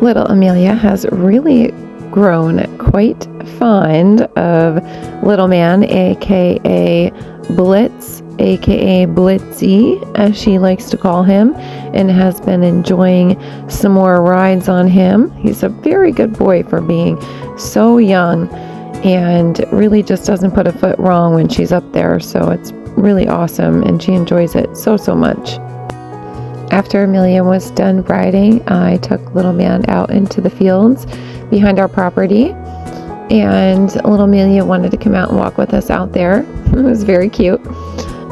Little Amelia has really grown quite fond of little man, aka Blitz, aka Blitzy, as she likes to call him, and has been enjoying some more rides on him. He's a very good boy for being so young and really just doesn't put a foot wrong when she's up there, so it's really awesome and she enjoys it so much. After Amelia was done riding, I took little man out into the fields behind our property, and little Amelia wanted to come out and walk with us out there. It was very cute.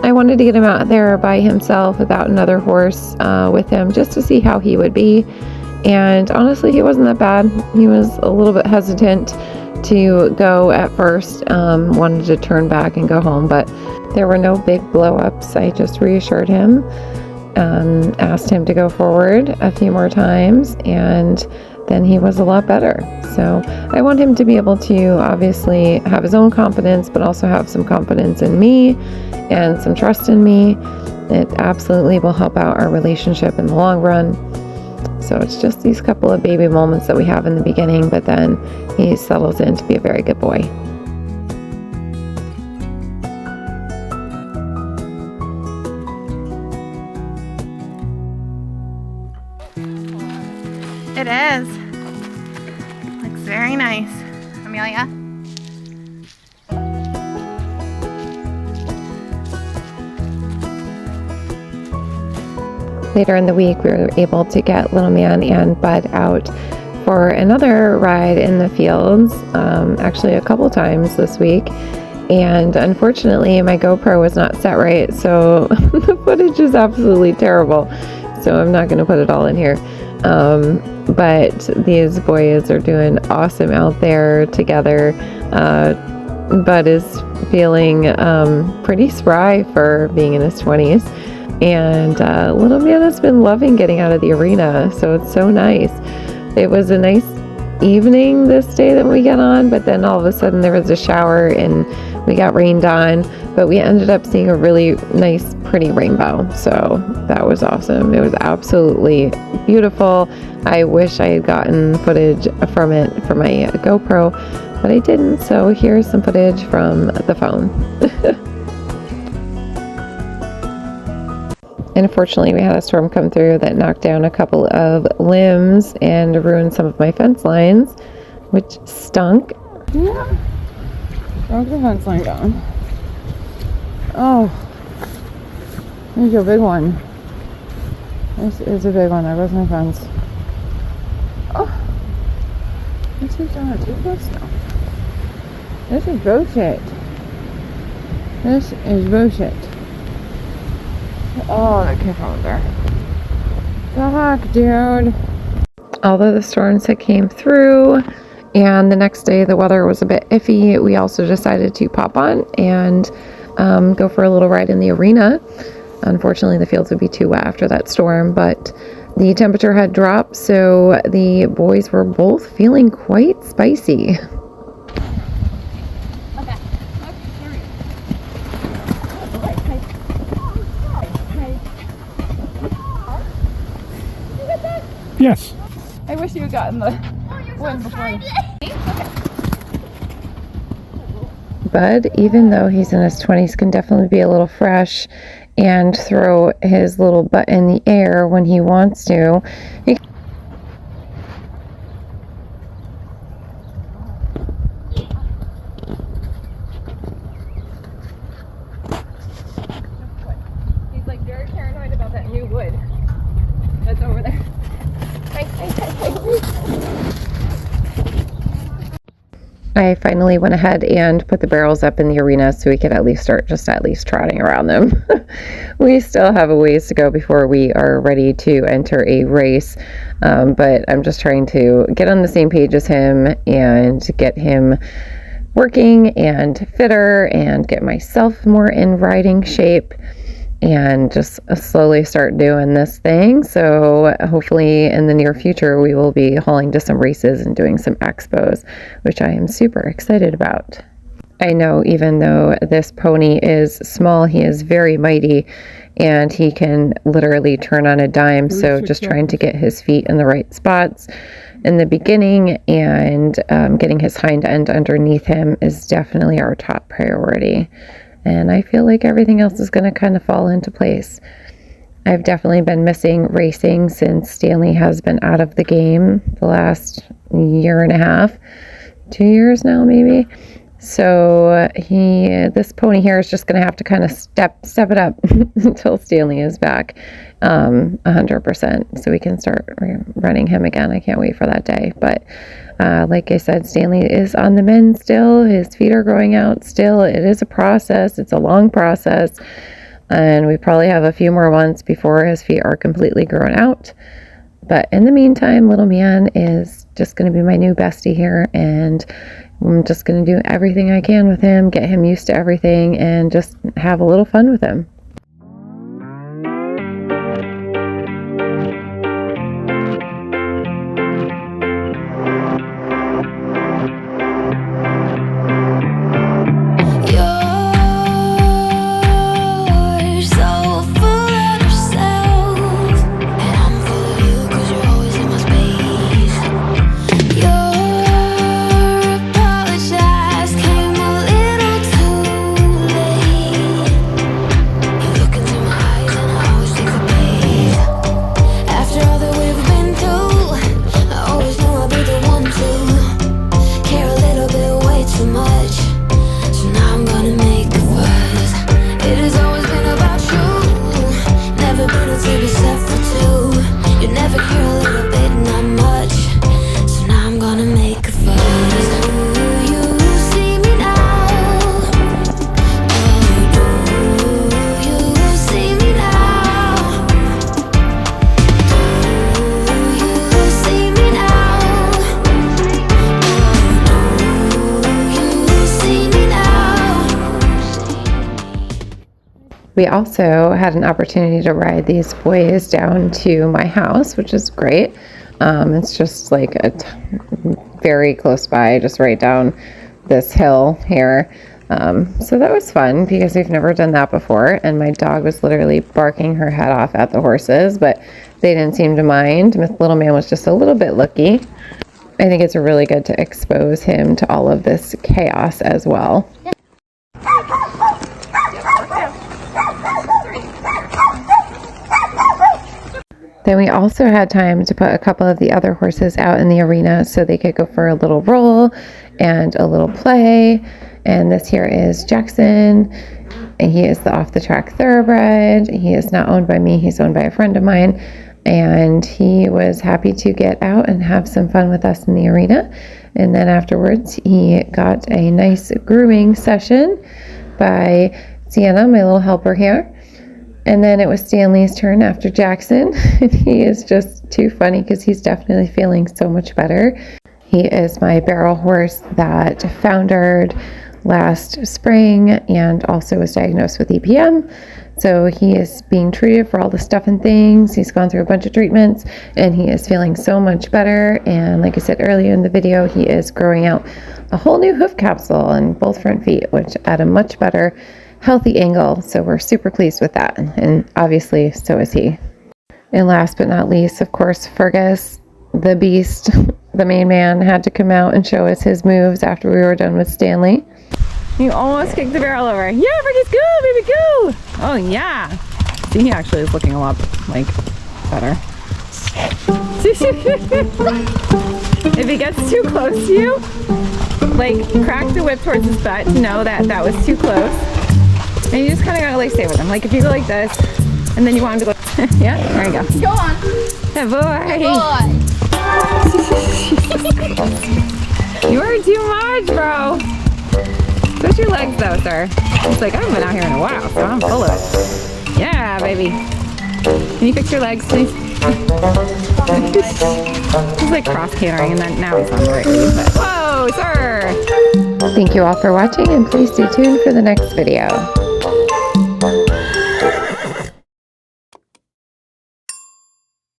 I wanted to get him out there by himself without another horse with him, just to see how he would be, and honestly he wasn't that bad. He was a little bit hesitant to go at first, wanted to turn back and go home, but there were no big blow-ups. I just reassured him, asked him to go forward a few more times, and then he was a lot better. So I want him to be able to obviously have his own confidence, but also have some confidence in me and some trust in me. It absolutely will help out our relationship in the long run. So it's just these couple of baby moments that we have in the beginning, but then he settles in to be a very good boy. It is. Looks very nice. Amelia? Later in the week, we were able to get little man and Bud out for another ride in the fields, actually a couple times this week. And unfortunately, my GoPro was not set right, so the footage is absolutely terrible. So I'm not going to put it all in here. But these boys are doing awesome out there together. Bud is feeling pretty spry for being in his 20s. And little man has been loving getting out of the arena, so it's so nice. It was a nice evening this day that we got on, but then all of a sudden there was a shower and we got rained on, but we ended up seeing a really nice, pretty rainbow, so that was awesome. It was absolutely beautiful. I wish I had gotten footage from it for my GoPro, but I didn't, so here's some footage from the phone. Unfortunately, we had a storm come through that knocked down a couple of limbs and ruined some of my fence lines, which stunk. Yeah. Broke the fence line down. Oh. There's a big one. This is a big one. There goes my fence. Oh. This is down too close now. This is bullshit. This is bullshit. Oh, that came from there. The heck, dude. Although the storms had came through and the next day the weather was a bit iffy, we also decided to pop on and go for a little ride in the arena. Unfortunately, the fields would be too wet after that storm, but the temperature had dropped, so the boys were both feeling quite spicy. Yes. I wish you had gotten the one before. Bud, even though he's in his 20s, can definitely be a little fresh and throw his little butt in the air when he wants to. He's like very paranoid about that new wood that's over there. I finally went ahead and put the barrels up in the arena so we could at least start at least trotting around them. We still have a ways to go before we are ready to enter a race, but I'm just trying to get on the same page as him and get him working and fitter and get myself more in riding shape and just slowly start doing this thing. So hopefully in the near future we will be hauling to some races and doing some expos, which I am super excited about. I know even though this pony is small, he is very mighty and he can literally turn on a dime. So just trying to get his feet in the right spots in the beginning and getting his hind end underneath him is definitely our top priority. And I feel like everything else is going to kind of fall into place. I've definitely been missing racing since Stanley has been out of the game the last year and a half, 2 years now maybe. So this pony here is just going to have to kind of step it up until Stanley is back 100%, so we can start running him again. I can't wait for that day. But like I said, Stanley is on the mend still. His feet are growing out still. It is a process. It's a long process. And we probably have a few more months before his feet are completely grown out. But in the meantime, little man is just going to be my new bestie here. And I'm just going to do everything I can with him, get him used to everything, and just have a little fun with him. We also had an opportunity to ride these boys down to my house, which is great. It's just like very close by, just right down this hill here. So that was fun because we've never done that before. And my dog was literally barking her head off at the horses, but they didn't seem to mind. Little man was just a little bit looky. I think it's really good to expose him to all of this chaos as well. Then we also had time to put a couple of the other horses out in the arena so they could go for a little roll and a little play. And this here is Jackson. And he is the off-the-track thoroughbred. He is not owned by me. He's owned by a friend of mine. And he was happy to get out and have some fun with us in the arena. And then afterwards, he got a nice grooming session by Sienna, my little helper here. And then it was Stanley's turn after Jackson. And he is just too funny because he's definitely feeling so much better. He is my barrel horse that foundered last spring and also was diagnosed with EPM. So he is being treated for all the stuff and things. He's gone through a bunch of treatments and he is feeling so much better. And like I said earlier in the video, he is growing out a whole new hoof capsule on both front feet, which at a much better healthy angle. So we're super pleased with that. And obviously so is he. And last but not least, of course, Fergus, the beast, the main man, had to come out and show us his moves after we were done with Stanley. You almost kicked the barrel over. Yeah, Fergus, go, baby, go. Oh, yeah. See, he actually is looking a lot, like, better. If he gets too close to you, like, crack the whip towards his butt to know that that was too close. And you just kind of gotta, like, stay with him. Like, if you go like this, and then you want him to go, yeah, there you go. Go on. Good boy. Good boy. You are too much, bro. Switch your legs though, sir. It's like, I haven't been out here in a while, so I'm full of it. Yeah, baby. Can you fix your legs, please? He's like cross-cantering, and then now he's on the right lead. But, whoa, sir! Thank you all for watching, and please stay tuned for the next video.